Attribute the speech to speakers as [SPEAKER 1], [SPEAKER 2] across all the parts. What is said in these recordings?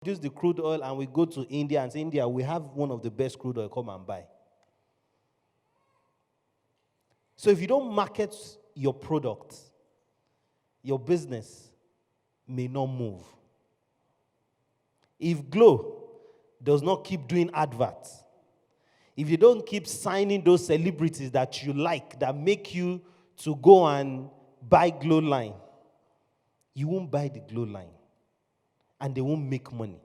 [SPEAKER 1] produce the crude oil and we go to India and say, India, we have one of the best crude oil, come and buy. So if you don't market your product, your business may not move. If Glow does not keep doing adverts, if you don't keep signing those celebrities that you like, that make you to go and buy Glow line, you won't buy the Glow line. And they won't make money.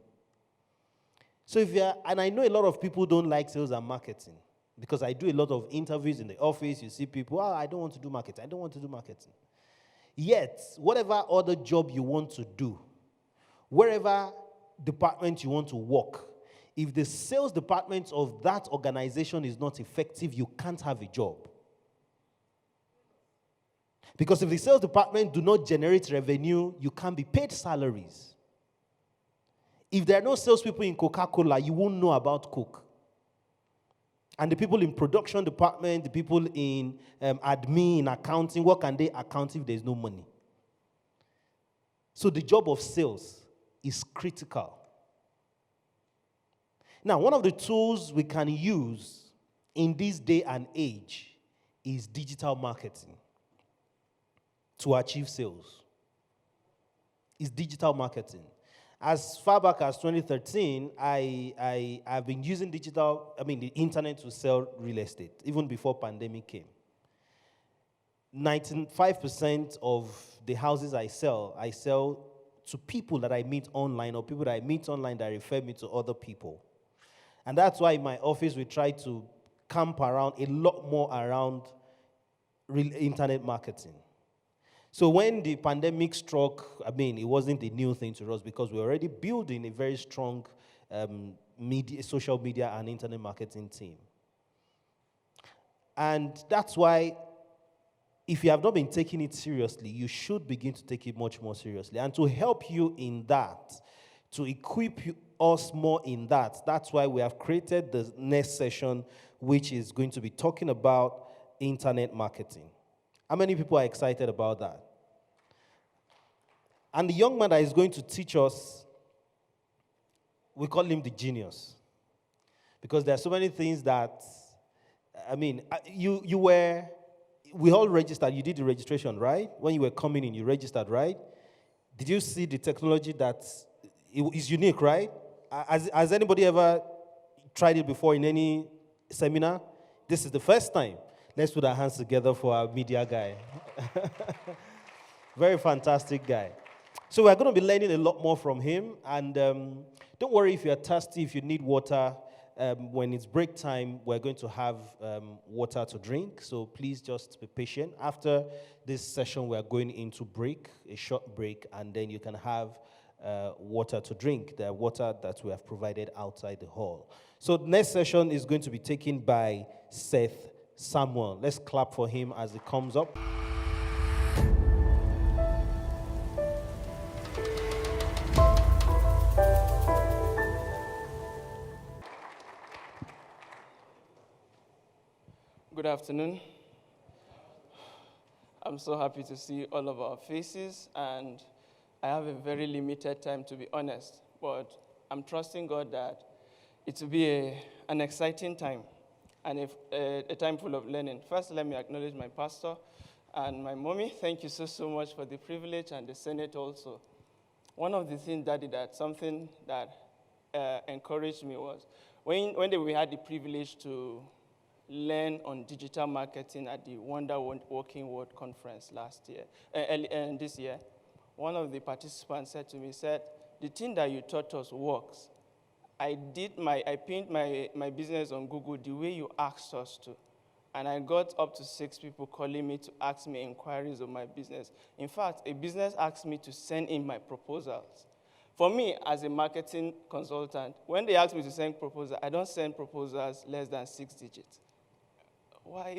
[SPEAKER 1] So and I know a lot of people don't like sales and marketing, because I do a lot of interviews in the office. You see people, I don't want to do marketing. I don't want to do marketing. Yet, whatever other job you want to do, wherever department you want to work, if the sales department of that organization is not effective, you can't have a job. Because if the sales department do not generate revenue, you can't be paid salaries. If there are no salespeople in Coca-Cola, you won't know about Coke. And the people in production department, the people in admin, accounting, what can they account if there's no money? So the job of sales is critical. Now, one of the tools we can use in this day and age is digital marketing to achieve sales. It's digital marketing. As far back as 2013, I've been using the internet to sell real estate, even before pandemic came. 95% of the houses I sell to people that I meet online, or people that I meet online that refer me to other people. And that's why in my office we try to camp around a lot more around real internet marketing. So when the pandemic struck, it wasn't a new thing to us, because we're already building a very strong social media and internet marketing team. And that's why, if you have not been taking it seriously, you should begin to take it much more seriously. And to help you in that, to equip us more in that, that's why we have created the next session, which is going to be talking about internet marketing. How many people are excited about that? And the young man that is going to teach us, we call him the genius. Because there are so many things that, we all registered. You did the registration, right? When you were coming in, you registered, right? Did you see the technology that is unique, right? Has anybody ever tried it before in any seminar? This is the first time. Let's put our hands together for our media guy. Very fantastic guy. So we're going to be learning a lot more from him. And don't worry if you're thirsty, if you need water. When it's break time, we're going to have water to drink. So please just be patient. After this session, we're going into break, a short break, and then you can have water to drink, the water that we have provided outside the hall. So the next session is going to be taken by Seth Samuel. Let's clap for him as he comes up.
[SPEAKER 2] Good afternoon. I'm so happy to see all of our faces, and I have a very limited time, to be honest, but I'm trusting God that it will be an exciting time and a time full of learning. First, let me acknowledge my pastor and my mommy. Thank you so much for the privilege, and the Senate also. One of the things, Daddy, something that encouraged me was when we had the privilege to learn on digital marketing at the Wonder Working World Conference this year. One of the participants said to me, the thing that you taught us works. I pinned my business on Google the way you asked us to. And I got up to 6 people calling me to ask me inquiries of my business. In fact, a business asked me to send in my proposals. For me, as a marketing consultant, when they ask me to send proposals, I don't send proposals less than 6 digits. Why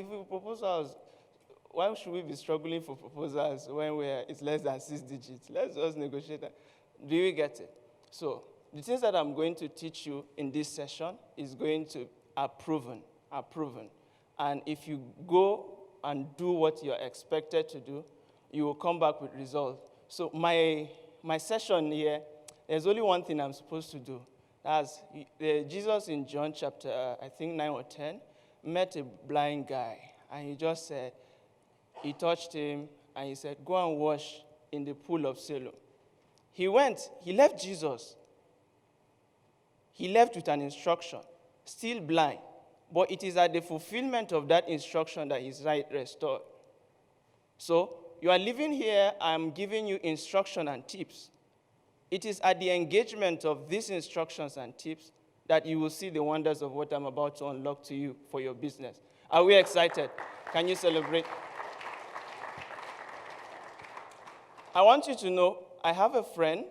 [SPEAKER 2] should we be struggling for proposals when it's less than 6 digits? Let's just negotiate that. Do you get it? So the things that I'm going to teach you in this session are proven. And if you go and do what you're expected to do, you will come back with results. So my session here, there's only one thing I'm supposed to do. That's Jesus in John chapter, I think 9 or 10, met a blind guy. And he just said, he touched him, and he said, go and wash in the pool of Siloam. He went, he left Jesus. He left with an instruction, still blind. But it is at the fulfillment of that instruction that his sight restored. So, you are living here, I'm giving you instruction and tips. It is at the engagement of these instructions and tips that you will see the wonders of what I'm about to unlock to you for your business. Are we excited? Can you celebrate? I want you to know, I have a friend,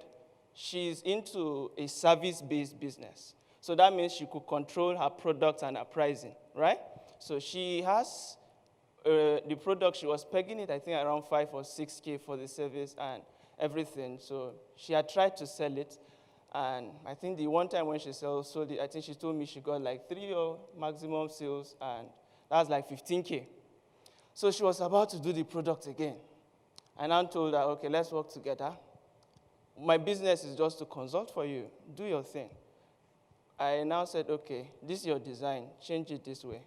[SPEAKER 2] she's into a service-based business. So that means she could control her products and her pricing, right? So she has the product, she was pegging it, I think, around 5 or 6K for the service and everything. So she had tried to sell it. And I think the one time when she sold it, I think she told me she got like 3 or maximum sales, and that was like 15K. So she was about to do the product again. And I told her, okay, let's work together. My business is just to consult for you. Do your thing. I now said, okay, this is your design. Change it this way.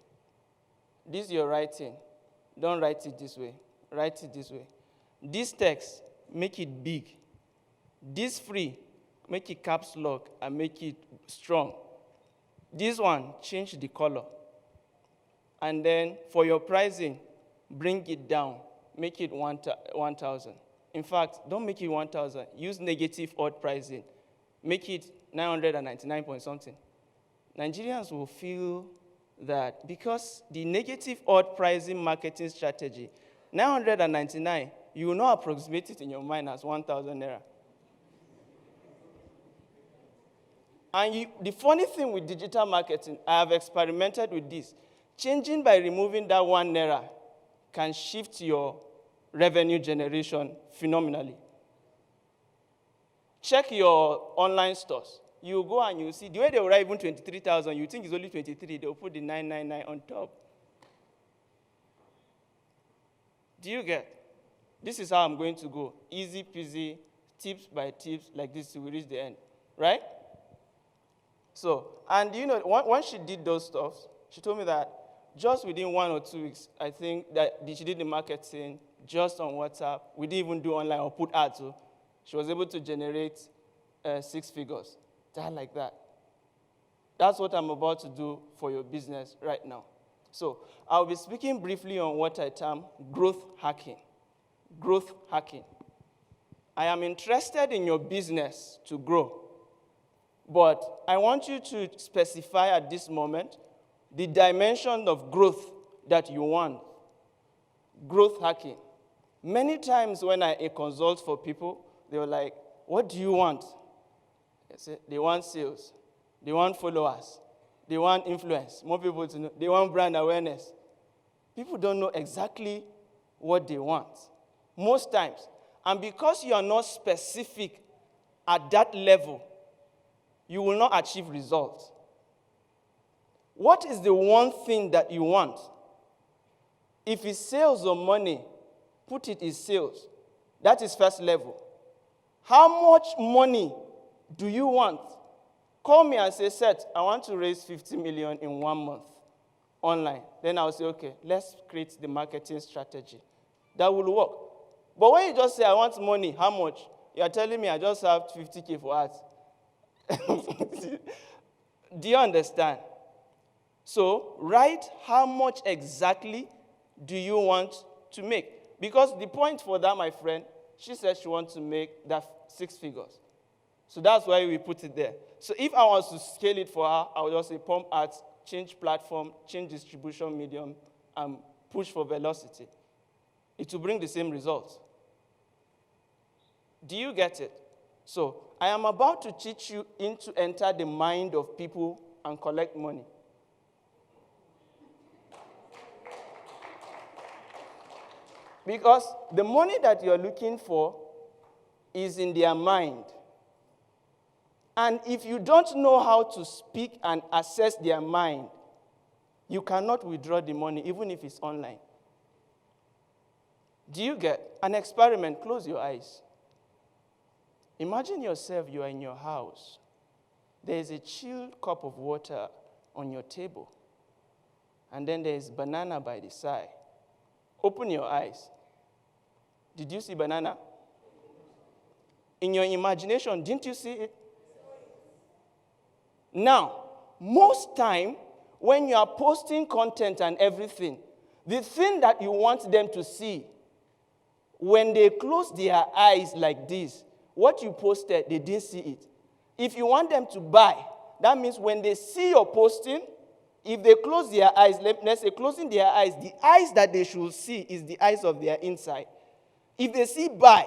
[SPEAKER 2] This is your writing. Don't write it this way. Write it this way. This text, make it big. This free, make it caps lock and make it strong. This one, change the color. And then for your pricing, bring it down. Make it 1,000. In fact, don't make it 1,000. Use negative odd pricing. Make it 999 point something. Nigerians will feel that because the negative odd pricing marketing strategy, 999, you will not approximate it in your mind as 1,000 naira. And the funny thing with digital marketing, I have experimented with this. Changing by removing that 1 naira can shift your revenue generation phenomenally. Check your online stores. You go and you see, the way they will write even 23,000, you think it's only 23, they'll put the 999 on top. Do you get? This is how I'm going to go. Easy peasy, tips by tips, like this till we reach the end, right? So, and you know, once she did those stuff, she told me that just within 1 or 2 weeks, I think that she did the marketing just on WhatsApp. We didn't even do online or put ads. So she was able to generate 6 figures. That like that. That's what I'm about to do for your business right now. So I'll be speaking briefly on what I term growth hacking. Growth hacking. I am interested in your business to grow, but I want you to specify at this moment the dimension of growth that you want. Growth hacking. Many times when I consult for people, they were like, what do you want? I say, they want sales. They want followers. They want influence. More people to know. They want brand awareness. People don't know exactly what they want most times. And because you are not specific at that level, you will not achieve results. What is the one thing that you want? If it's sales or money, put it in sales. That is first level. How much money do you want? Call me and say, Seth, I want to raise 50 million in 1 month online. Then I'll say, okay, let's create the marketing strategy. That will work. But when you just say, I want money, how much? You're telling me I just have 50K for ads. Do you understand? So write how much exactly do you want to make? Because the point for that, my friend, she said she wants to make that 6 figures. So that's why we put it there. So if I was to scale it for her, I would just say pump ads, change platform, change distribution medium, and push for velocity. It will bring the same results. Do you get it? So I am about to teach you to enter the mind of people and collect money. Because the money that you're looking for is in their mind. And if you don't know how to speak and assess their mind, you cannot withdraw the money, even if it's online. Do you get an experiment? Close your eyes. Imagine yourself, you are in your house. There is a chilled cup of water on your table. And then there is banana by the side. Open your eyes. Did you see banana? In your imagination, didn't you see it? Now, most time, when you are posting content and everything, the thing that you want them to see, when they close their eyes like this, what you posted, they didn't see it. If you want them to buy, that means when they see your posting, if they close their eyes, let's say closing their eyes, the eyes that they should see is the eyes of their inside. If they see buy,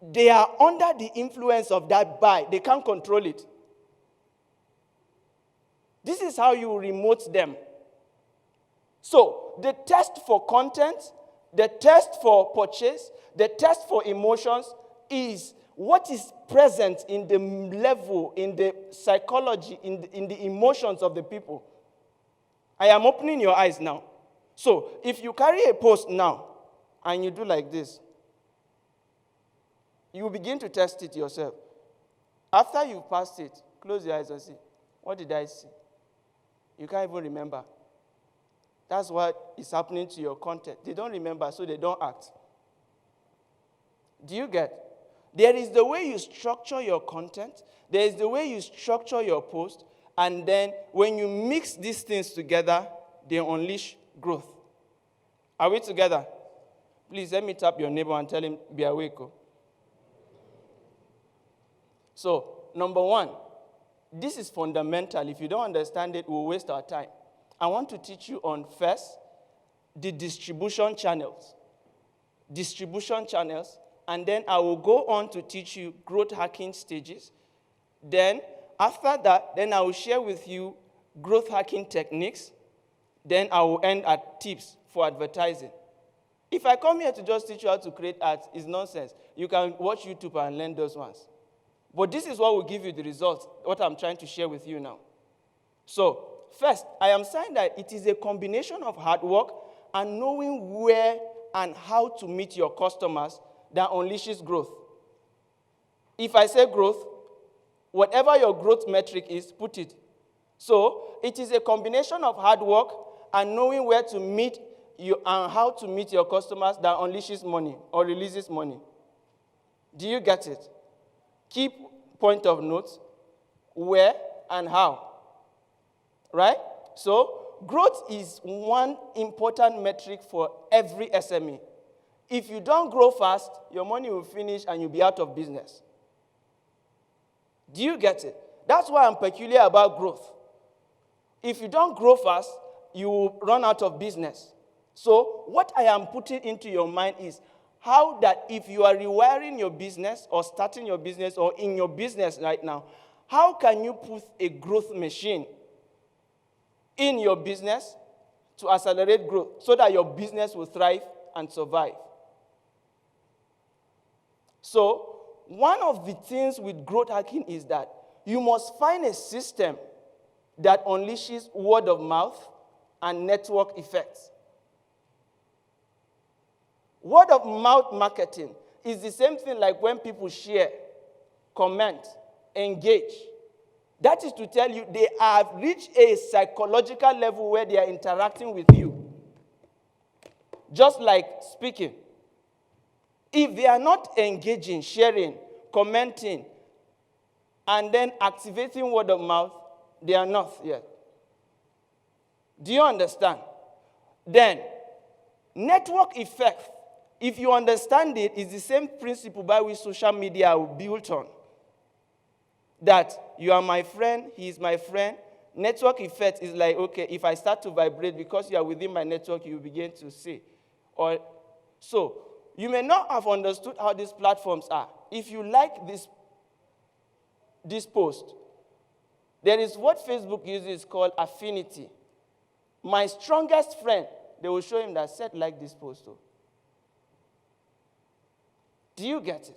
[SPEAKER 2] they are under the influence of that buy. They can't control it. This is how you remote them. So, the test for content, the test for purchase, the test for emotions is what is present in the level, in the psychology, in the emotions of the people. I am opening your eyes now. So, if you carry a post now, and you do like this, you begin to test it yourself. After you've passed it, close your eyes and see, what did I see? You can't even remember. That's what is happening to your content. They don't remember, so they don't act. Do you get? There is the way you structure your content. There is the way you structure your post. And then when you mix these things together, they unleash growth. Are we together? Please let me tap your neighbor and tell him, be awake. So, number one, this is fundamental. If you don't understand it, we'll waste our time. I want to teach you on first, the distribution channels. Distribution channels. And then I will go on to teach you growth hacking stages. Then, after that, then I will share with you growth hacking techniques. Then I will end at tips for advertising. If I come here to just teach you how to create ads, it's nonsense. You can watch YouTube and learn those ones. But this is what will give you the results, what I'm trying to share with you now. So, first, I am saying that it is a combination of hard work and knowing where and how to meet your customers that unleashes growth. If I say growth, whatever your growth metric is, put it. So, it is a combination of hard work and knowing where to meet you and how to meet your customers that unleashes money or releases money. Do you get it? Keep point of notes, where and how. Right? So, growth is one important metric for every SME. If you don't grow fast, your money will finish and you'll be out of business. Do you get it? That's why I'm peculiar about growth. If you don't grow fast, you will run out of business. So, what I am putting into your mind is how that if you are rewiring your business or starting your business or in your business right now, how can you put a growth machine in your business to accelerate growth so that your business will thrive and survive? So, one of the things with growth hacking is that you must find a system that unleashes word of mouth and network effects. Word of mouth marketing is the same thing like when people share, comment, engage. That is to tell you they have reached a psychological level where they are interacting with you. Just like speaking. If they are not engaging, sharing, commenting, and then activating word of mouth, they are not yet. Do you understand? Then, network effect, if you understand it, is the same principle by which social media are built on. That you are my friend, he is my friend. Network effect is like, okay, if I start to vibrate, because you are within my network, you begin to see. So, you may not have understood how these platforms are. If you like this post, there is what Facebook uses called affinity. My strongest friend, they will show him that Seth like this post too. Do you get it?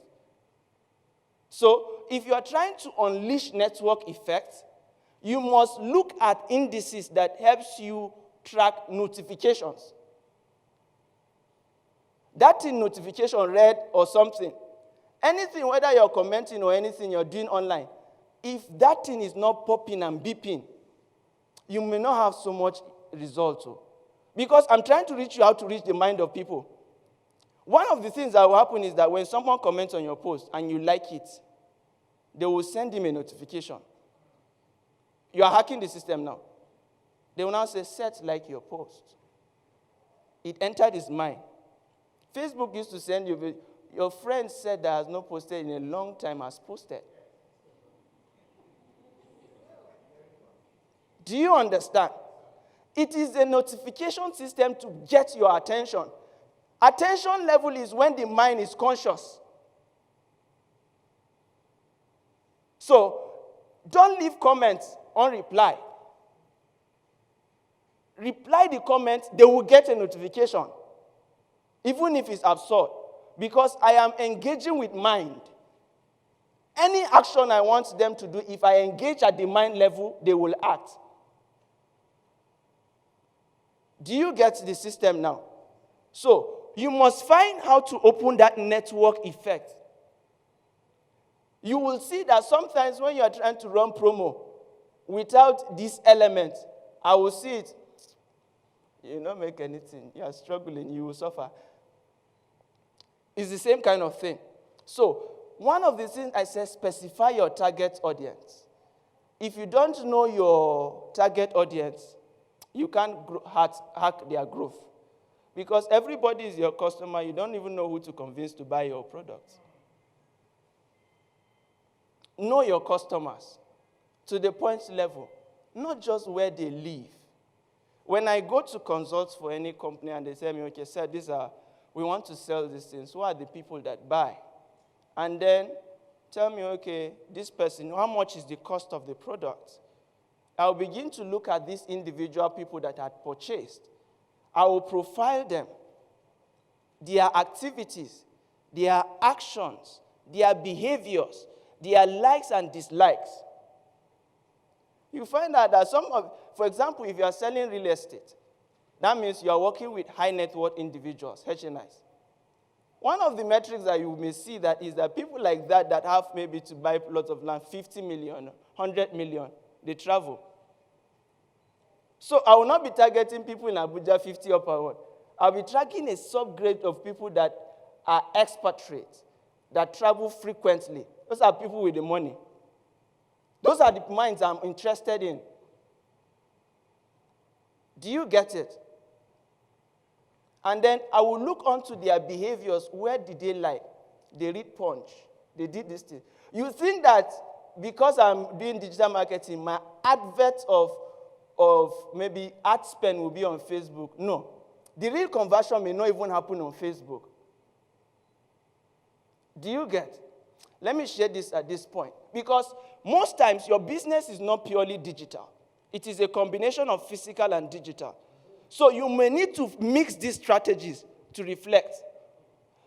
[SPEAKER 2] So, if you are trying to unleash network effects, you must look at indices that helps you track notifications. That in notification, red or something, Anything, whether you're commenting or anything you're doing online, if that thing is not popping and beeping, you may not have so much result. Because I'm trying to reach you how to reach the mind of people. One of the things that will happen is that when someone comments on your post and you like it, they will send him a notification. You are hacking the system now. They will now say, Seth, like your post. It entered his mind. Facebook used to send you, your friend said that has not posted in a long time has posted. Do you understand? It is a notification system to get your attention. Attention level is when the mind is conscious. So, don't leave comments unreplied. Reply the comments, they will get a notification. Even if it's absurd. Because I am engaging with mind. Any action I want them to do, if I engage at the mind level, they will act. Do you get the system now? So, you must find how to open that network effect. You will see that sometimes when you are trying to run promo without this element, I will see it. You will not make anything. You are struggling. You will suffer. It's the same kind of thing. So, one of the things I said, specify your target audience. If you don't know your target audience, you can't hack their growth. Because everybody is your customer. You don't even know who to convince to buy your products. Know your customers to the point level, not just where they live. When I go to consult for any company and they tell me, okay, sir, we want to sell these things. Who are the people that buy? And then tell me, okay, this person, how much is the cost of the product? I'll begin to look at these individual people that had purchased. I will profile them, their activities, their actions, their behaviors, their likes and dislikes. You find out that for example, if you are selling real estate, that means you are working with high net worth individuals, HNIs. One of the metrics that you may see that is that people like that have maybe to buy lots of land, 50 million, 100 million, they travel. So I will not be targeting people in Abuja 50 upward. I'll be tracking a subgrade of people that are expatriates, that travel frequently. Those are people with the money. Those are the minds I'm interested in. Do you get it? And then I will look onto their behaviors. Where did they lie? They read Punch. They did this thing. You think that because I'm doing digital marketing, my advert of maybe ad spend will be on Facebook? No. The real conversion may not even happen on Facebook. Do you get? Let me share this at this point. Because most times your business is not purely digital. It is a combination of physical and digital. So you may need to mix these strategies to reflect.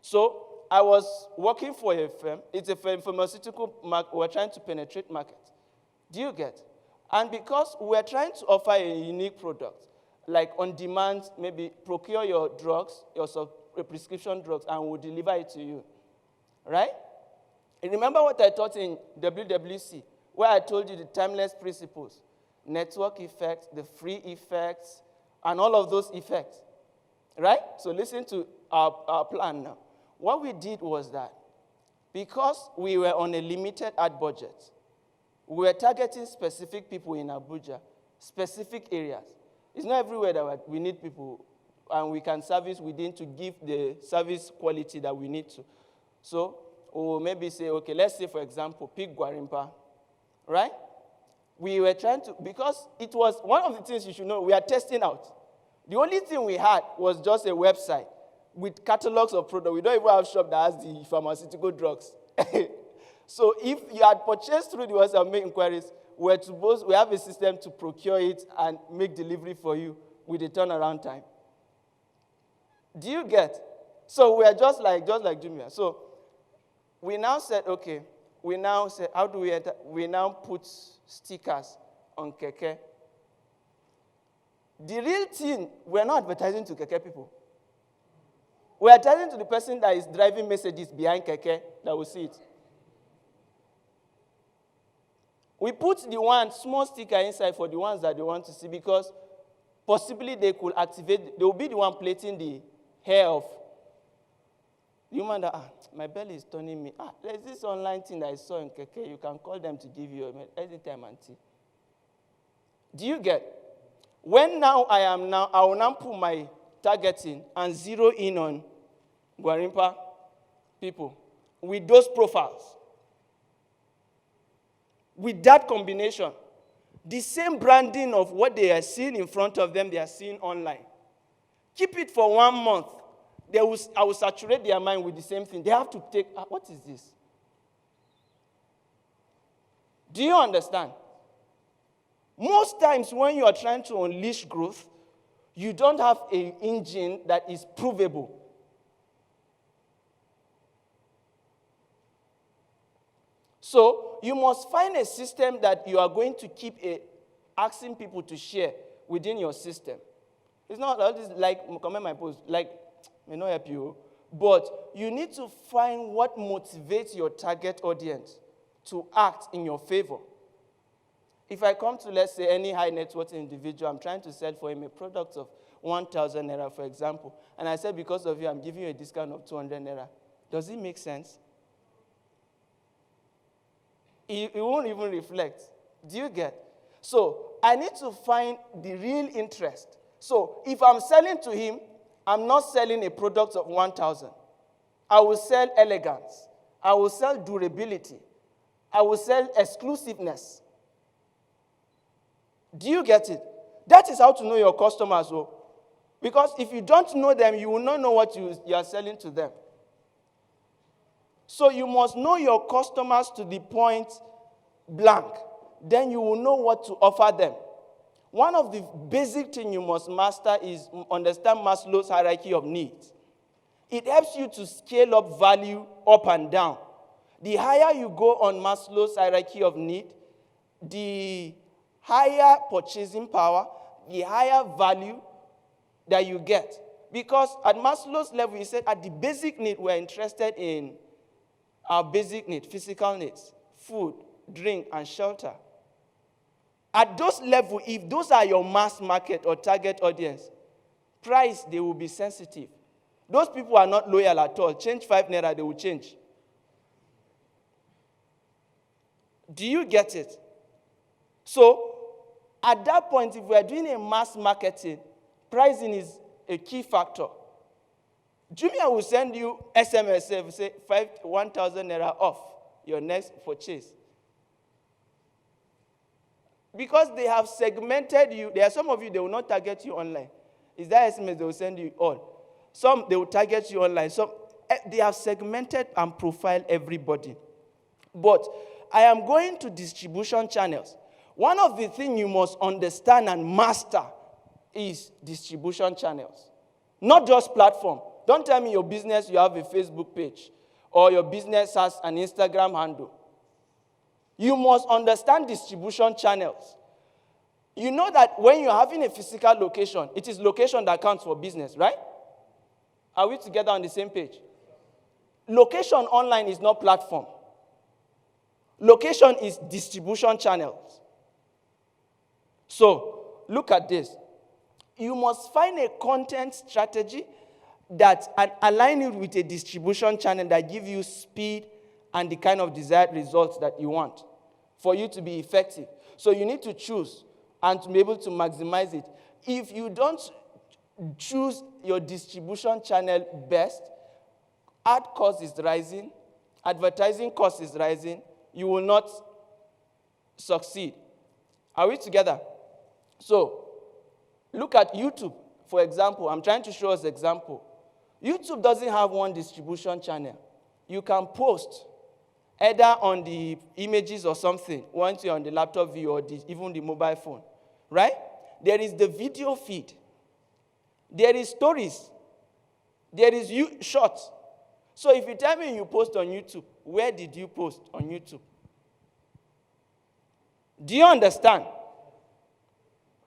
[SPEAKER 2] So I was working for a firm. It's a pharmaceutical market. We're trying to penetrate markets. Do you get? And because we're trying to offer a unique product, like on demand, maybe procure your drugs, your prescription drugs, and we'll deliver it to you. Right? And remember what I taught in WWC, where I told you the timeless principles, network effects, the free effects, and all of those effects. Right? So listen to our plan now. What we did was that because we were on a limited ad budget, we were targeting specific people in Abuja, specific areas. It's not everywhere that we need people, and we can service within to give the service quality that we need to. So we'll maybe say, okay, let's say, for example, Pig Gwarimpa, right? We were trying to, because it was one of the things you should know, we are testing out. The only thing we had was just a website with catalogs of products. We don't even have a shop that has the pharmaceutical drugs. So if you had purchased through the website and made inquiries, we have a system to procure it and make delivery for you with a turnaround time. Do you get? So we are just like Jumia. So we now said, okay, how do we enter? We now put stickers on keke. The real thing, we're not advertising to keke people. We are telling to the person that is driving messages behind keke that will see it. We put the one small sticker inside for the ones that they want to see because possibly they could activate, they will be the one plating the hair of the woman that, my belly is turning me. There's this online thing that I saw in keke. You can call them to give you anytime, auntie. Do you get? When now I will now put my targeting and zero in on Gwarimpa people with those profiles. With that combination, the same branding of what they are seeing in front of them, they are seeing online. Keep it for 1 month. I will saturate their mind with the same thing. They have to take, what is this? Do you understand? Most times when you are trying to unleash growth, you don't have an engine that is provable. So you must find a system that you are going to keep asking people to share within your system. It's not all this like, comment my post, like, may not help you, but you need to find what motivates your target audience to act in your favor. If I come to, let's say, any high net worth individual, I'm trying to sell for him a product of 1,000 naira, for example, and I said, because of you, I'm giving you a discount of 200 naira. Does it make sense? It won't even reflect. Do you get? So I need to find the real interest. So if I'm selling to him, I'm not selling a product of 1,000. I will sell elegance. I will sell durability. I will sell exclusiveness. Do you get it? That is how to know your customers. Because if you don't know them, you will not know what you are selling to them. So you must know your customers to the point blank. Then you will know what to offer them. One of the basic things you must master is understand Maslow's hierarchy of needs. It helps you to scale up value up and down. The higher you go on Maslow's hierarchy of need, the higher purchasing power, the higher value that you get. Because at Maslow's level, he said at the basic need, we're interested in our basic need, physical needs, food, drink, and shelter. At those levels, if those are your mass market or target audience, price, they will be sensitive. Those people are not loyal at all. Change 5 naira, they will change. Do you get it? So, at that point, if we are doing a mass marketing, pricing is a key factor. Jumia will send you SMS, say 1,000 naira off your next purchase. Because they have segmented you. There are some of you, they will not target you online. Is that SMS they will send you all? Some, they will target you online. Some, they have segmented and profiled everybody. But I am going to distribution channels. One of the things you must understand and master is distribution channels. Not just platform. Don't tell me your business, you have a Facebook page, or your business has an Instagram handle. You must understand distribution channels. You know that when you're having a physical location, it is location that counts for business, right? Are we together on the same page? Location online is not platform. Location is distribution channels. So, look at this. You must find a content strategy that align it with a distribution channel that give you speed and the kind of desired results that you want for you to be effective. So you need to choose and to be able to maximize it. If you don't choose your distribution channel best, ad cost is rising, advertising cost is rising, you will not succeed. Are we together? So, look at YouTube, for example. I'm trying to show us an example. YouTube doesn't have one distribution channel. You can post either on the images or something, once you're on the laptop view or even the mobile phone, right? There is the video feed. There is stories. There is shorts. So if you tell me you post on YouTube, where did you post on YouTube? Do you understand?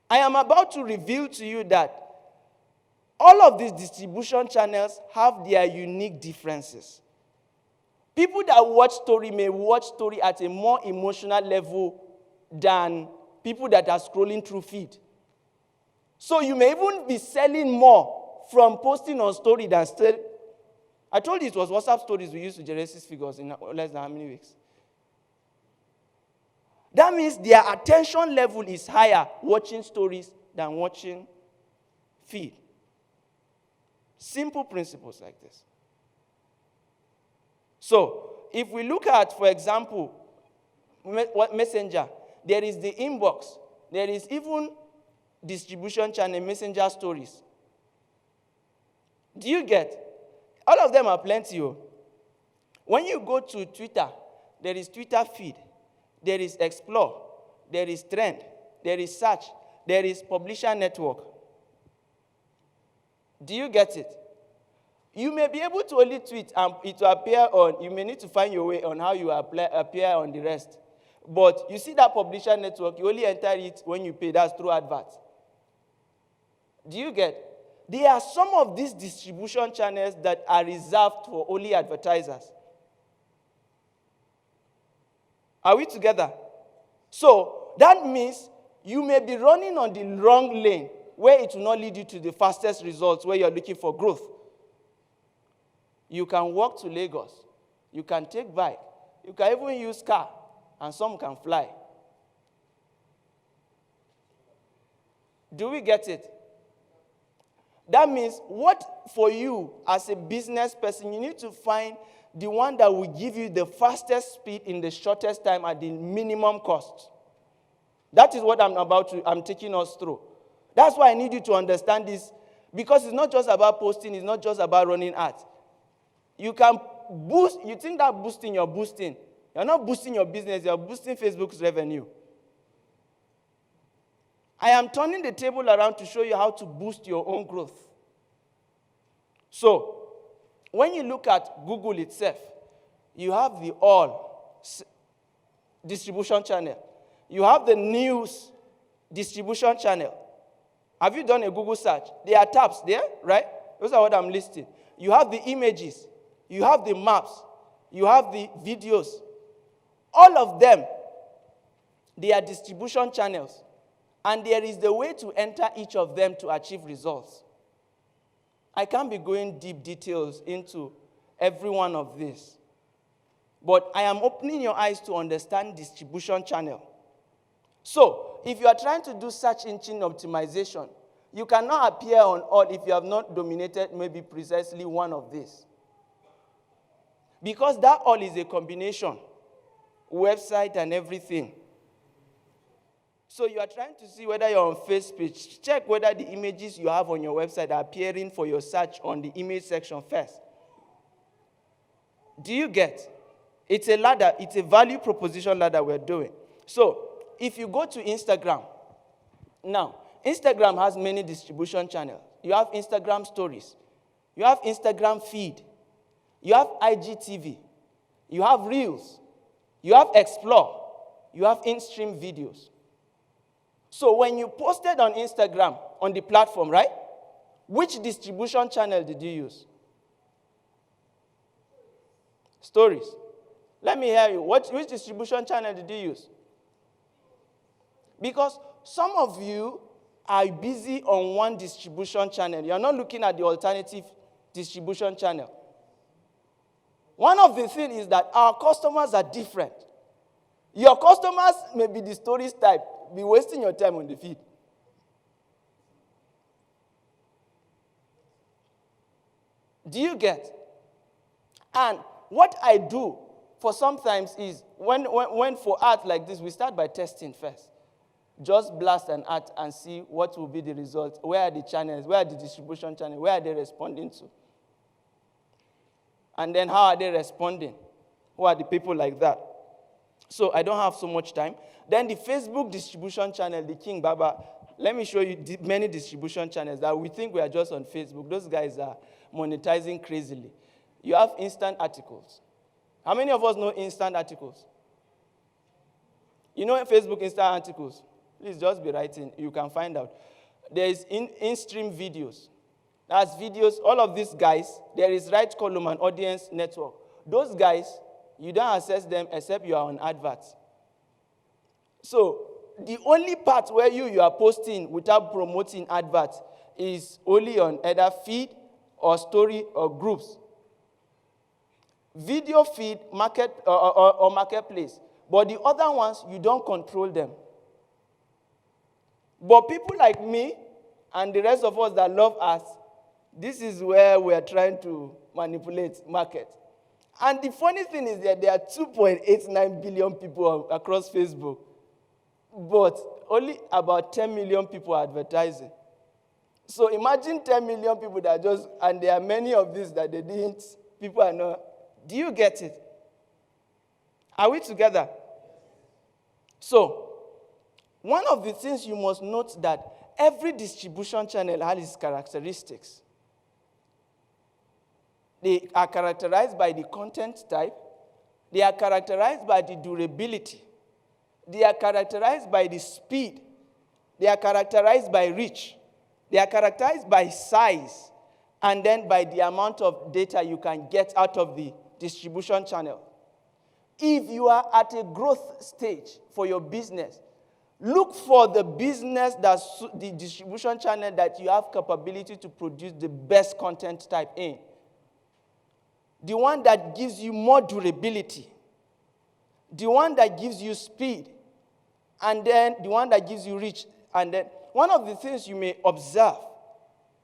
[SPEAKER 2] I am about to reveal to you that All of these distribution channels have their unique differences. People that watch story may watch story at a more emotional level than people that are scrolling through feed. So you may even be selling more from posting on story than still. I told you it was WhatsApp stories we used to generate 6 figures in less than how many weeks? That means their attention level is higher watching stories than watching feed. Simple principles like this. So, if we look at, for example, Messenger, there is the inbox, there is even distribution channel, messenger stories. Do you get? All of them are plenty. When you go to Twitter, there is Twitter feed, there is explore, there is trend, there is search, there is publisher network. Do you get it? You may be able to only tweet and it will appear on, you may need to find your way on how you appear on the rest. But you see that publisher network, you only enter it when you pay, that's through adverts. Do you get? There are some of these distribution channels that are reserved for only advertisers. Are we together? So that means you may be running on the wrong lane where it will not lead you to the fastest results where you're looking for growth. You can walk to Lagos. You can take bike. You can even use car. And some can fly. Do we get it? That means what for you as a business person, you need to find the one that will give you the fastest speed in the shortest time at the minimum cost. That is what I'm taking us through. That's why I need you to understand this, because it's not just about posting, it's not just about running ads. You can boost, you think that boosting, you're boosting. You're not boosting your business, you're boosting Facebook's revenue. I am turning the table around to show you how to boost your own growth. So, when you look at Google itself, you have the all distribution channel. You have the news distribution channel. Have you done a Google search? There are tabs there, right? Those are what I'm listing. You have the images. You have the maps. You have the videos. All of them, they are distribution channels. And there is the way to enter each of them to achieve results. I can't be going deep details into every one of these. But I am opening your eyes to understand distribution channel. So, if you are trying to do search engine optimization, you cannot appear on all if you have not dominated maybe precisely one of these. Because that all is a combination, website and everything. So you are trying to see whether you're on face page. Check whether the images you have on your website are appearing for your search on the image section first. Do you get? It's a ladder. It's a value proposition ladder we're doing. So if you go to Instagram, now, Instagram has many distribution channels. You have Instagram stories. You have Instagram feed. You have IGTV. You have Reels. You have Explore. You have in-stream videos. So when you posted on Instagram, on the platform, right? Which distribution channel did you use? Stories. Let me hear you. Which distribution channel did you use? Because some of you are busy on one distribution channel. You're not looking at the alternative distribution channel. One of the things is that our customers are different. Your customers may be the stories type, be wasting your time on the feed. Do you get? And what I do for sometimes is, when for art like this, we start by testing first. Just blast an art and see what will be the result. Where are the channels? Where are the distribution channels? Where are they responding to? And then how are they responding? Who are the people like that? So I don't have so much time. Then the Facebook distribution channel, the King Baba. Let me show you many distribution channels that we think we are just on Facebook. Those guys are monetizing crazily. You have instant articles. How many of us know instant articles? You know Facebook instant articles? Please just be writing. You can find out. There is in-stream videos. That's videos, all of these guys. There is right column and audience network. Those guys, you don't access them except you are on adverts. So the only part where you are posting without promoting adverts is only on either feed or story or groups. Video feed, market or marketplace. But the other ones, you don't control them. But people like me and the rest of us that love us, this is where we are trying to manipulate market. And the funny thing is that there are 2.89 billion people across Facebook, but only about 10 million people are advertising. So imagine 10 million people that and there are many of these that they didn't, people are not. Do you get it? Are we together? So, one of the things you must note that every distribution channel has its characteristics. They are characterized by the content type. They are characterized by the durability. They are characterized by the speed. They are characterized by reach. They are characterized by size. And then by the amount of data you can get out of the distribution channel. If you are at a growth stage for your business, look for the business that's the distribution channel that you have capability to produce the best content type in. The one that gives you more durability. The one that gives you speed. And then the one that gives you reach. And then one of the things you may observe,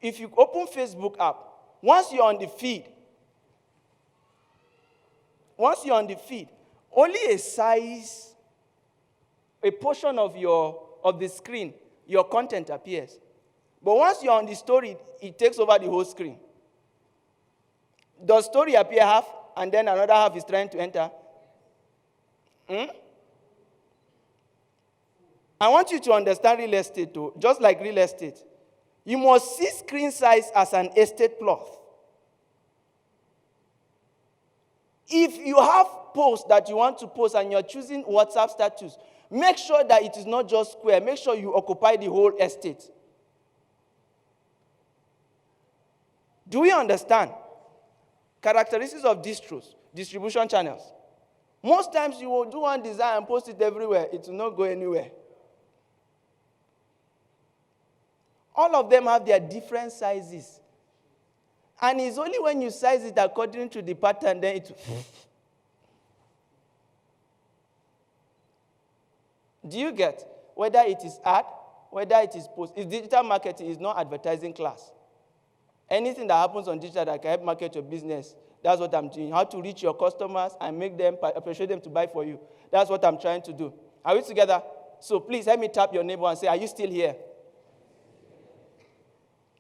[SPEAKER 2] if you open Facebook app, once you're on the feed, only a size, a portion of the screen, your content appears. But once you're on the story, it takes over the whole screen. Does story appear half, and then another half is trying to enter? I want you to understand real estate too, just like real estate. You must see screen size as an estate plot. If you have posts that you want to post and you're choosing WhatsApp status, make sure that it is not just square. Make sure you occupy the whole estate. Do we understand? Characteristics of distros, distribution channels. Most times you will do one design and post it everywhere. It will not go anywhere. All of them have their different sizes. And it's only when you size it according to the pattern, then it... Do you get? Whether it is ad, whether it is post. It's digital marketing, is not advertising class. Anything that happens on digital that can help market your business, that's what I'm doing. How to reach your customers and make them, persuade them to buy for you. That's what I'm trying to do. Are we together? So please help me tap your neighbor and say, are you still here?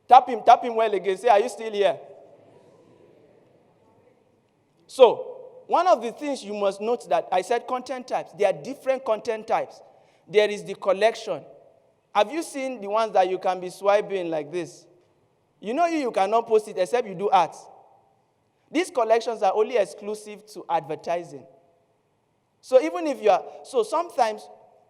[SPEAKER 2] Tap him well again. Say, are you still here? So, one of the things you must note that I said content types. There are different content types. There is the collection. Have you seen the ones that you can be swiping like this? You know you cannot post it except you do ads. These collections are only exclusive to advertising. So even if you are, so sometimes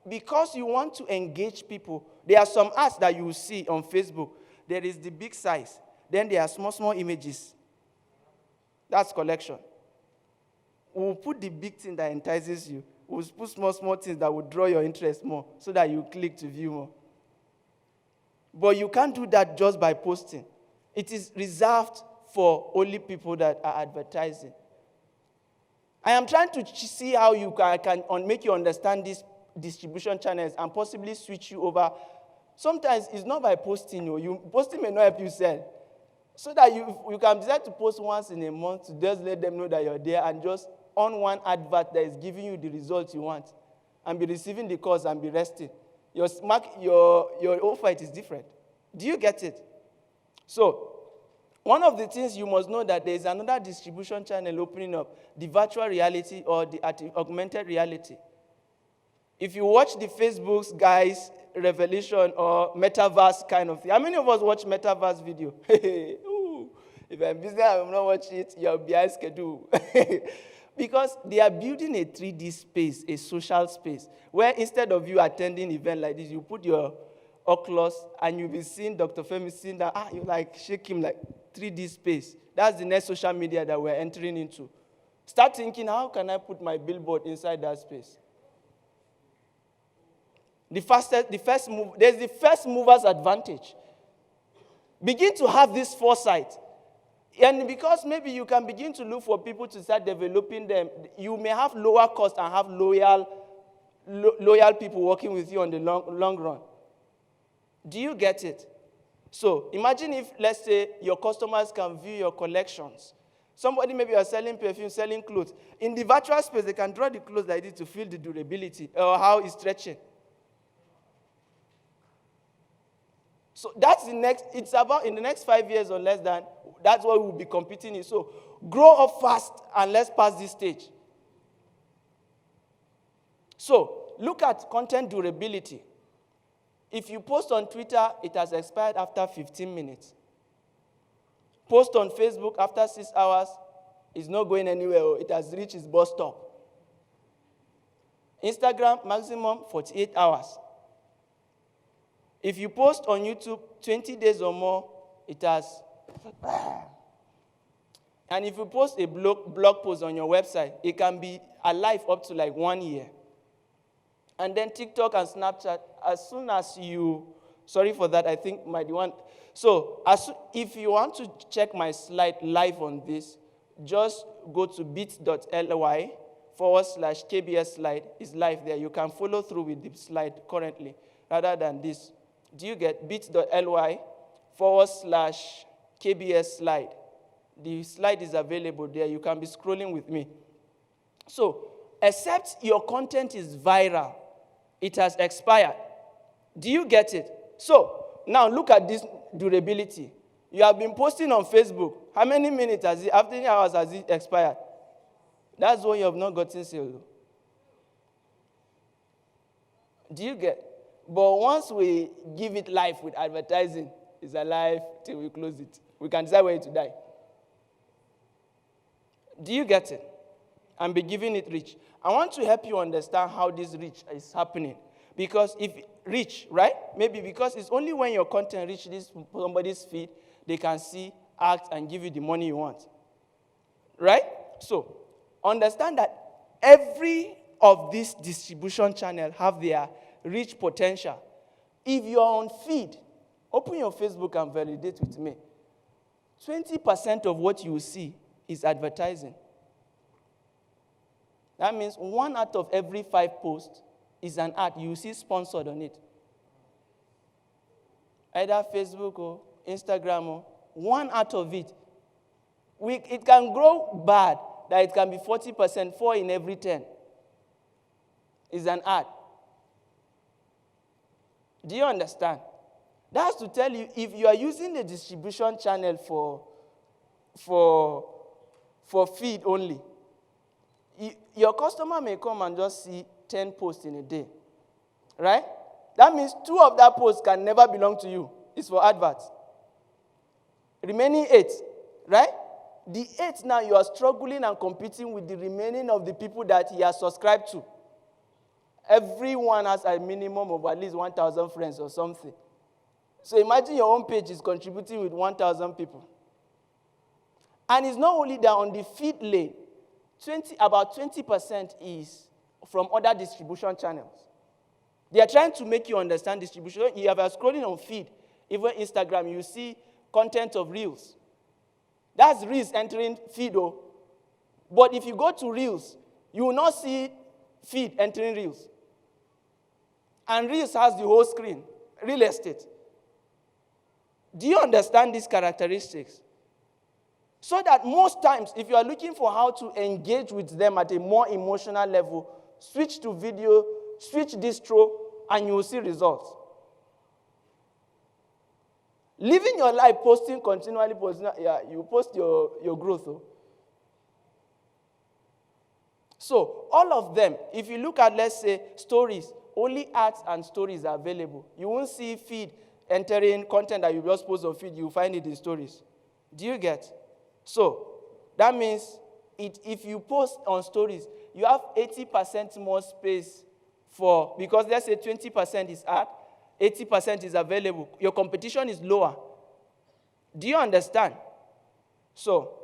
[SPEAKER 2] because you want to engage people, there are some ads that you will see on Facebook. There is the big size. Then there are small images. That's collection. We'll put the big thing that entices you. We'll put small things that will draw your interest more so that you click to view more. But you can't do that just by posting. It is reserved for only people that are advertising. I am trying to see how you can make you understand these distribution channels and possibly switch you over. Sometimes it's not by posting. Posting may not help you sell. So that you can decide to post once in a month to just let them know that you're there and just on one advert that is giving you the results you want and be receiving the calls and be resting. Your offer is different. Do you get it? So, one of the things you must know that there is another distribution channel opening up, the virtual reality or the augmented reality. If you watch the Facebook's guys' revelation or metaverse kind of thing, how many of us watch metaverse video? If I'm busy, I'm not watching it, you're behind schedule. Because they are building a 3D space, a social space, where instead of you attending an event like this, you put your Oculus, and you'll be seeing Dr. Femi seeing that, you like shake him like 3D space. That's the next social media that we're entering into. Start thinking, how can I put my billboard inside that space? There's the first mover's advantage. Begin to have this foresight. And because maybe you can begin to look for people to start developing them, you may have lower cost and have loyal people working with you on the long run. Do you get it? So imagine if, let's say, your customers can view your collections. Somebody maybe you're selling perfume, selling clothes. In the virtual space, they can draw the clothes like this to feel the durability or how it's stretching. So that's it's about in the next 5 years or less than, that's what we'll be competing in. So grow up fast and let's pass this stage. So look at content durability. If you post on Twitter, it has expired after 15 minutes. Post on Facebook after 6 hours, it's not going anywhere. It has reached its bus stop. Instagram, maximum 48 hours. If you post on YouTube 20 days or more, it has. And if you post a blog post on your website, it can be alive up to like 1 year. And then TikTok and Snapchat, as soon as you, sorry for that, I think might want. So if you want to check my slide live on this, just go to bit.ly/KBS slide. It's live there. You can follow through with the slide currently rather than this. Do you get bit.ly/KBS slide? The slide is available there. You can be scrolling with me. So, except your content is viral, it has expired. Do you get it? So, now look at this durability. You have been posting on Facebook. How many minutes has it, after 10 hours has it expired? That's when you have not gotten sales. Do you get? But once we give it life with advertising, it's alive till we close it. We can decide when to die. Do you get it? And be giving it reach. I want to help you understand how this reach is happening. Because if reach, right? Maybe because it's only when your content reaches somebody's feed, they can see, act, and give you the money you want. Right? So, understand that every of these distribution channels have their reach potential. If you're on feed, open your Facebook and validate with me. 20% of what you see is advertising. That means 1 out of every 5 posts is an ad. You see sponsored on it. Either Facebook or Instagram or 1 out of it. It can grow bad that it can be 40%, 4 in every 10 is an ad. Do you understand? That's to tell you, if you are using the distribution channel for feed only, your customer may come and just see 10 posts in a day. Right? That means 2 of that post can never belong to you. It's for adverts. Remaining 8, right? The 8 now you are struggling and competing with the remaining of the people that he has subscribed to. Everyone has a minimum of at least 1,000 friends or something. So imagine your own page is contributing with 1,000 people. And it's not only that on the feed lane, about 20% is from other distribution channels. They are trying to make you understand distribution. You have a scrolling on feed, even Instagram, you see content of Reels. That's Reels entering feed. But if you go to Reels, you will not see feed entering Reels. And Reels has the whole screen, real estate. Do you understand these characteristics? So that most times, if you are looking for how to engage with them at a more emotional level, switch to video, switch distro, and you will see results. Living your life continually posting, you post your growth. So, all of them, if you look at, let's say, stories, only ads and stories are available. You won't see feed entering content that you just post on feed, you find it in stories. Do you get? So, that means if you post on stories, you have 80% more space because let's say 20% is ad, 80% is available. Your competition is lower. Do you understand? So,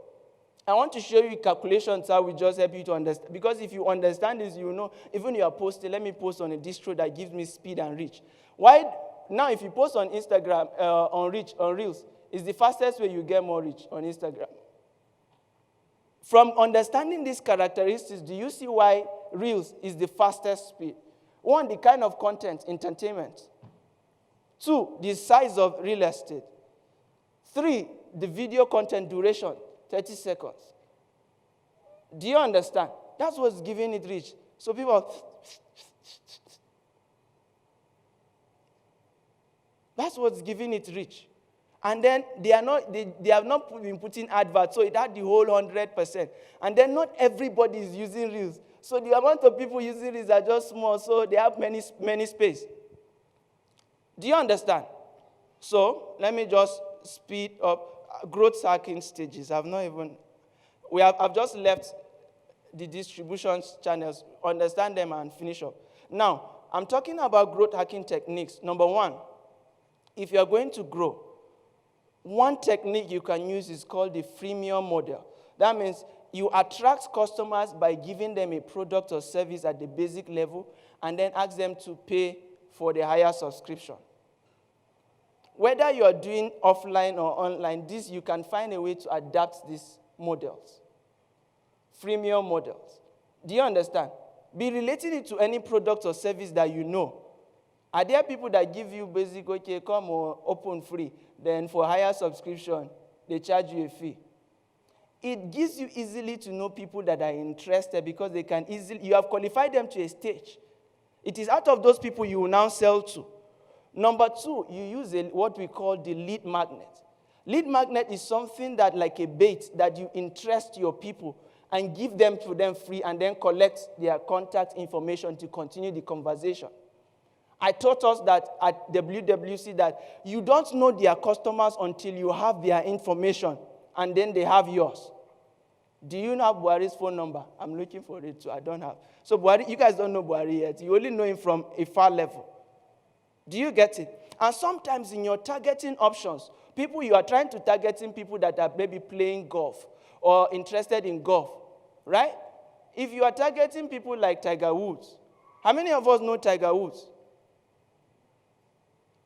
[SPEAKER 2] I want to show you calculations that will just help you to understand. Because if you understand this, you know, even you are posting, let me post on a distro that gives me speed and reach. Why? Now, if you post on Instagram, on Reels, it's the fastest way you get more reach on Instagram. From understanding these characteristics, do you see why Reels is the fastest speed? One, the kind of content, entertainment. Two, the size of real estate. Three, the video content duration, 30 seconds. Do you understand? That's what's giving it reach. So people, that's what's giving it reach. And then they have not been putting adverts, so it had the whole 100%. And then not everybody is using Reels. So the amount of people using Reels are just small, so they have many space. Do you understand? So let me just speed up growth hacking stages. I've just left the distribution channels, understand them and finish up. Now, I'm talking about growth hacking techniques. Number one, if you're going to grow, one technique you can use is called the freemium model. That means you attract customers by giving them a product or service at the basic level and then ask them to pay for the higher subscription. Whether you're doing offline or online, you can find a way to adapt these models. Freemium models. Do you understand? Be relating it to any product or service that you know. Are there people that give you basic, okay, come or open free, then for higher subscription, they charge you a fee? It gives you easily to know people that are interested because they can easily, you have qualified them to a stage. It is out of those people you will now sell to. Number two, you use what we call the lead magnet. Lead magnet is something that, like a bait, that you interest your people and give them to them free and then collect their contact information to continue the conversation. I taught us that at WWC that you don't know their customers until you have their information and then they have yours. Do you know Buhari's phone number? I'm looking for it too. I don't have. So Buhari, you guys don't know Buhari yet. You only know him from a far level. Do you get it? And sometimes in your targeting options, people you are trying to targeting people that are maybe playing golf or interested in golf, right? If you are targeting people like Tiger Woods, how many of us know Tiger Woods?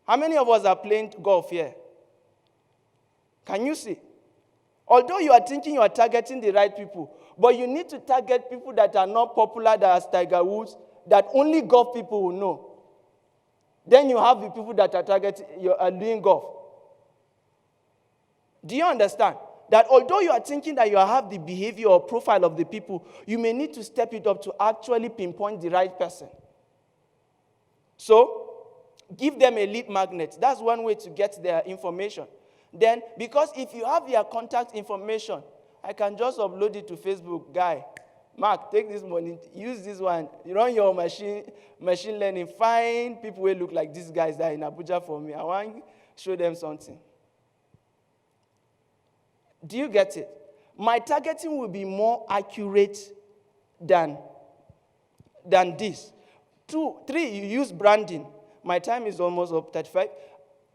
[SPEAKER 2] How many of us are playing golf here? Can you see? Although you are thinking you are targeting the right people, but you need to target people that are not popular as Tiger Woods, that only golf people will know. Then you have the people that are doing golf. Do you understand? That although you are thinking that you have the behavior or profile of the people, you may need to step it up to actually pinpoint the right person. So, give them a lead magnet. That's one way to get their information. Then, because if you have their contact information, I can just upload it to Facebook. Guy, Mark, take this money, use this one. You run your machine learning, find people who look like these guys that are in Abuja for me. I want to show them something. Do you get it? My targeting will be more accurate than this. 2, 3, you use branding. My time is almost up, 35.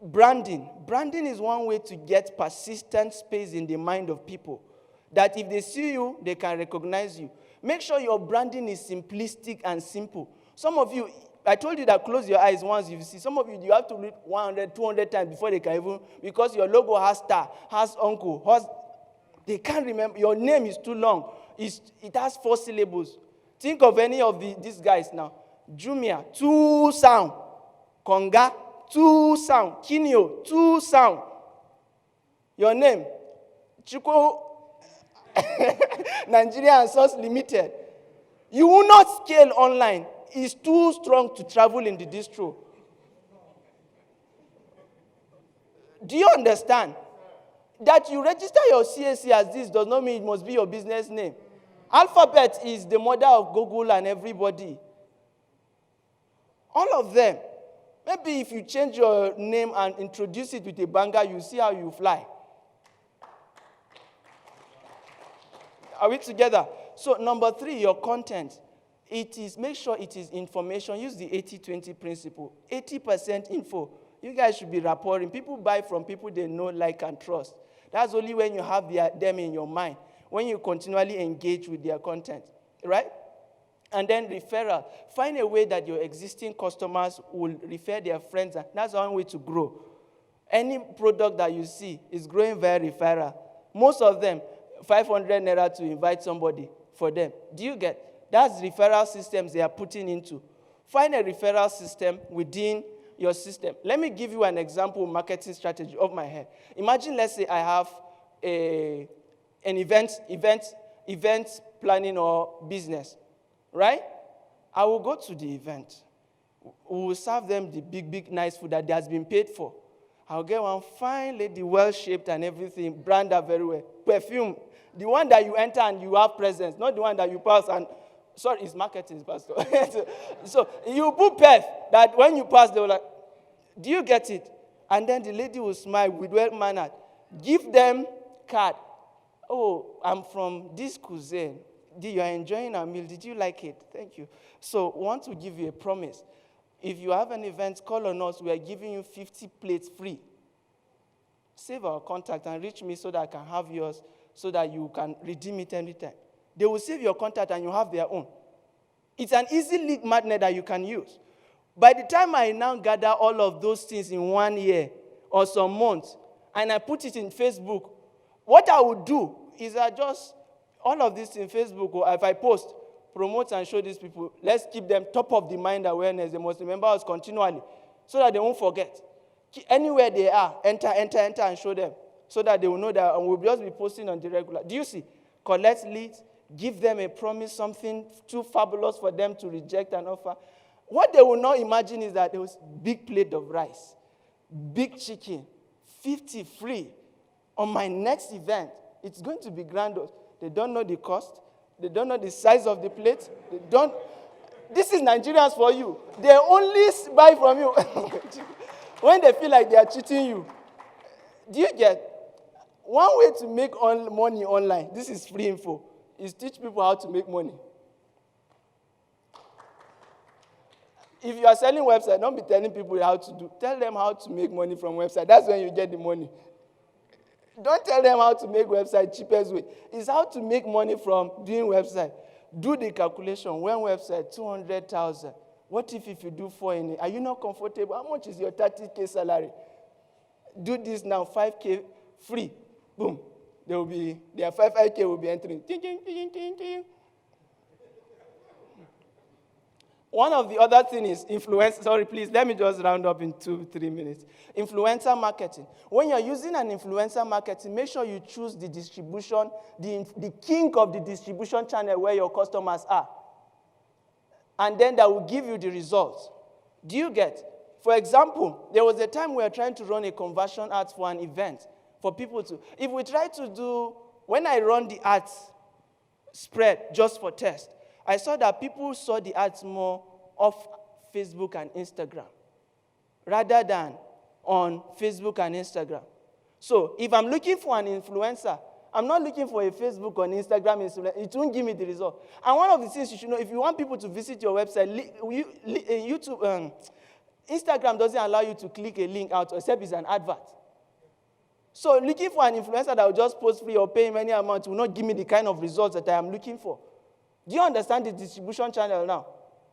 [SPEAKER 2] Branding. Branding is one way to get persistent space in the mind of people. That if they see you, they can recognize you. Make sure your branding is simplistic and simple. Some of you, I told you that close your eyes once you see. Some of you, you have to read 100, 200 times before they can even, because your logo has star, has uncle, they can't remember. Your name is too long. It has 4 syllables. Think of any of these guys now. Jumia, 2 sound. Konga, 2 sound. Kinyo, 2 sound. Your name, Chiko, Nigeria and Source Limited. You will not scale online. It's too strong to travel in the distro. Do you understand? That you register your CAC as this does not mean it must be your business name. Alphabet is the mother of Google and everybody. All of them. Maybe if you change your name and introduce it with a banger, you see how you fly. Are we together? So number 3, your content. make sure it is information. Use the 80-20 principle. 80% info. You guys should be rapporting. People buy from people they know, like, and trust. That's only when you have them in your mind, when you continually engage with their content, right? And then referral. Find a way that your existing customers will refer their friends. That's one way to grow. Any product that you see is growing via referral. Most of them, 500 naira to invite somebody for them. Do you get? That's referral systems they are putting into. Find a referral system within your system. Let me give you an example marketing strategy off my head. Imagine, let's say I have an event planning or business, right? I will go to the event. We will serve them the big, nice food that has been paid for. I'll get one fine lady, well-shaped and everything, brand her very well. Perfume, the one that you enter and you have presence, not the one that you pass and, sorry, it's marketing, Pastor. So you put perf, that when you pass, they will like, do you get it? And then the lady will smile with well-mannered. Give them card. Oh, I'm from this cuisine. You are enjoying our meal. Did you like it? Thank you. So we want to give you a promise. If you have an event, call on us. We are giving you 50 plates free. Save our contact and reach me so that I can have yours, so that you can redeem it anytime. They will save your contact and you have their own. It's an easy lead magnet that you can use. By the time I now gather all of those things in 1 year or some months, and I put it in Facebook, what I would do is I just, all of this in Facebook, or if I post, promote and show these people, let's keep them top of the mind awareness. They must remember us continually so that they won't forget. Anywhere they are, enter and show them so that they will know that, and we'll just be posting on the regular. Do you see? Collect leads, give them a promise, something too fabulous for them to reject an offer. What they will not imagine is that there was big plate of rice, big chicken, 50 free. On my next event, it's going to be grandiose. They don't know the cost. They don't know the size of the plate. This is Nigerians for you. They only buy from you when they feel like they are cheating you. Do you get? One way to make money online, this is free info, is teach people how to make money. If you are selling website, don't be telling people how to do. Tell them how to make money from website. That's when you get the money. Don't tell them how to make website cheapest way. It's how to make money from doing website. Do the calculation. One website, 200,000. What if you do 4 in it? Are you not comfortable? How much is your 30K salary? Do this now, 5K free. Boom. Their 5K will be entering. Ting, ting, ting, ting, ting. One of the other things is influence. Sorry, please, let me just round up in 2-3 minutes. Influencer marketing. When you're using an influencer marketing, make sure you choose the distribution, the king of the distribution channel where your customers are. And then that will give you the results. Do you get? For example, there was a time we were trying to run a conversion ads for an event for people to. If we try to do, when I run the ads spread just for test, I saw that people saw the ads more off Facebook and Instagram rather than on Facebook and Instagram. So if I'm looking for an influencer, I'm not looking for a Facebook or Instagram influencer. It won't give me the result. And one of the things you should know, if you want people to visit your website, YouTube, Instagram doesn't allow you to click a link out except it's an advert. So looking for an influencer that will just post free or pay many amounts will not give me the kind of results that I am looking for. Do you understand the distribution channel now?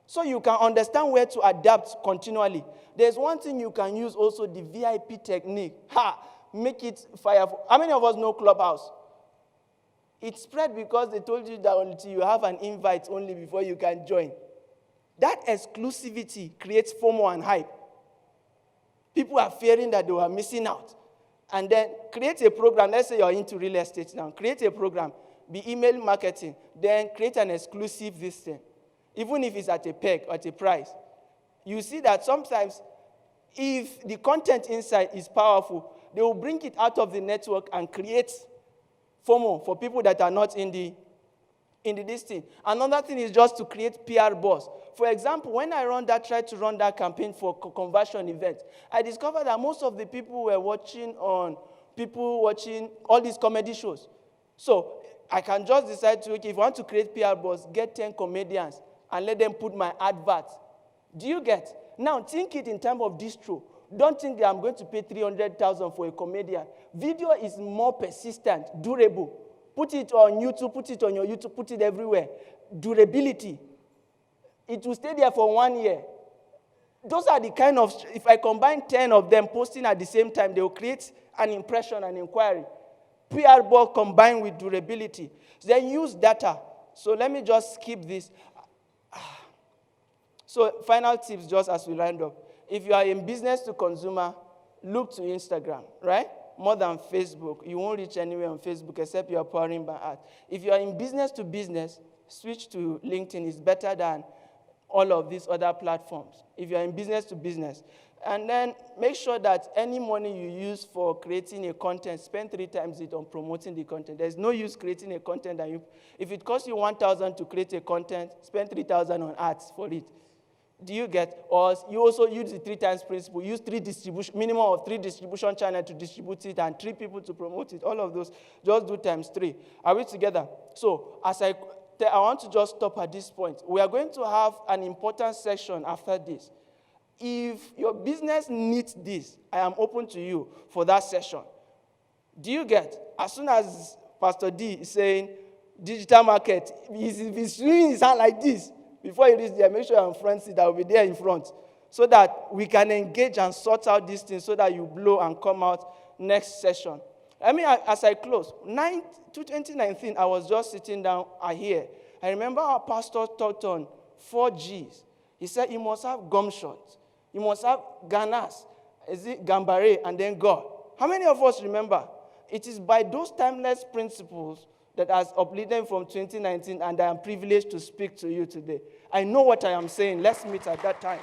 [SPEAKER 2] So you can understand where to adapt continually. There's one thing you can use also, the VIP technique. Make it fire. How many of us know Clubhouse? It spread because they told you that until you have an invite only before you can join. That exclusivity creates FOMO and hype. People are fearing that they were missing out. And then create a program. Let's say you're into real estate now. Create a program. Be email marketing, then create an exclusive listing, even if it's at a peg or at a price. You see that sometimes, if the content inside is powerful, they will bring it out of the network and create FOMO for people that are not in the listing. Another thing is just to create PR buzz. For example, when I tried to run that campaign for conversion event, I discovered that most of the people were watching all these comedy shows. So I can just decide to, if you want to create PR buzz, get 10 comedians, and let them put my advert. Do you get? Now, think it in terms of distro. Don't think that I'm going to pay 300,000 for a comedian. Video is more persistent, durable. Put it on YouTube, put it on your YouTube, put it everywhere. Durability. It will stay there for 1 year. Those are the kind of, if I combine 10 of them posting at the same time, they will create an impression, an inquiry. PR bulk combined with durability. Then use data. So let me just skip this. So final tips just as we round up. If you are in business to consumer, look to Instagram, right? More than Facebook. You won't reach anywhere on Facebook except you are powering by art. If you are in business to business, switch to LinkedIn. It's better than all of these other platforms. If you are in business to business. And then make sure that any money you use for creating a content, spend 3 times it on promoting the content. There's no use creating a content that if it costs you 1,000 to create a content, spend 3,000 on ads for it. Do you get? Or you also use the 3 times principle. Use minimum of 3 distribution channels to distribute it and 3 people to promote it. All of those, just do times 3. Are we together? So as I want to just stop at this point. We are going to have an important section after this. If your business needs this, I am open to you for that session. Do you get? As soon as Pastor D is saying digital market, if he's swinging his hand like this, before he reaches there, make sure you're in front seat. I will be there in front. So that we can engage and sort out these things so that you blow and come out next session. I mean, as I close, 2019, I was just sitting down here. I remember our pastor taught on 4 Gs. He said, you must have gumshots. You must have ganas. Is it gambare and then God? How many of us remember? It is by those timeless principles that has uplifted from 2019, and I am privileged to speak to you today. I know what I am saying. Let's meet at that time.